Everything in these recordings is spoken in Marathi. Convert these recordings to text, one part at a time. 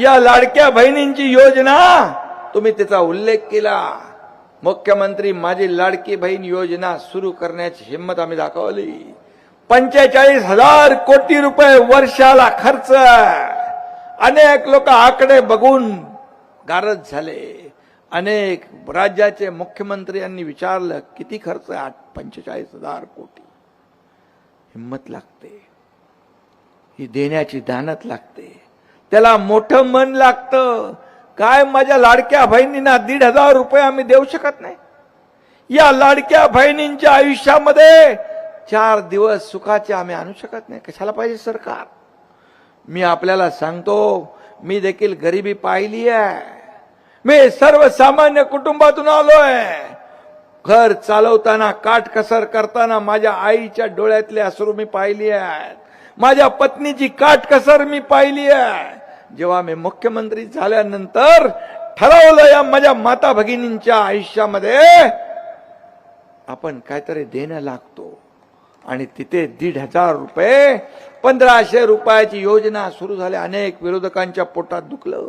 या लाडक्या बहिणींची योजना तुम्ही त्याचा उल्लेख केला. मुख्यमंत्री माझी लाडकी बहीण योजना सुरू करण्याची हिंमत आम्ही दाखवली. 45,000 कोटी रुपये वर्षाला खर्च. अनेक लोक आकडे बघून गारज झाले. अनेक राज्याचे मुख्यमंत्री यांनी विचारलं किती खर्च आहे. 45,000 कोटी. हिंमत लागते, ही देण्याची दानत लागते, त्याला मोठं मन लागतं. काय माझ्या लाडक्या बहिणींना 1,500 रुपये आम्ही देऊ शकत नाही? या लाडक्या बहिणींच्या आयुष्यामध्ये 4 दिवस सुखाचे आम्ही आणू शकत नाही? कशाला पाहिजे सरकार? मी आपल्याला सांगतो, मी देखील गरिबी पाहिली आहे. मी सर्वसामान्य कुटुंबातून आलोय. घर चालवताना काटकसर करताना माझ्या आईच्या डोळ्यातले अश्रू मी पाहिली आहेत. माझ्या पत्नीची काटकसर मी पाहिली आहे. जेव्हा मी मुख्यमंत्री झाल्यानंतर ठरवलं या माझ्या माता भगिनींच्या आयुष्यामध्ये आपण काहीतरी देणं लागतो. आणि तिथे 1,500 रुपये 1,500 रुपयाची योजना सुरू झाली. अनेक विरोधकांच्या पोटात दुखलं,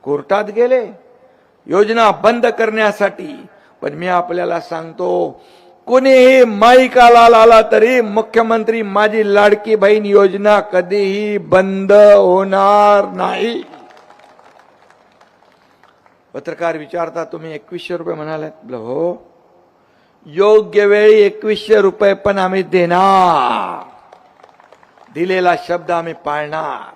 कोर्टात गेले योजना बंद करण्यासाठी. पण मी आपल्याला सांगतो, कोणीही माईकाला आला तरी मुख्यमंत्री माझी लाडकी बहीण योजना कधीही बंद होणार नाही. पत्रकार विचारतात, तुम्ही 2100 रुपये म्हणालात? हो, योग्य वेळी 2100 रुपये पण आम्ही देणार. दिलेला शब्द आम्ही पाळणार.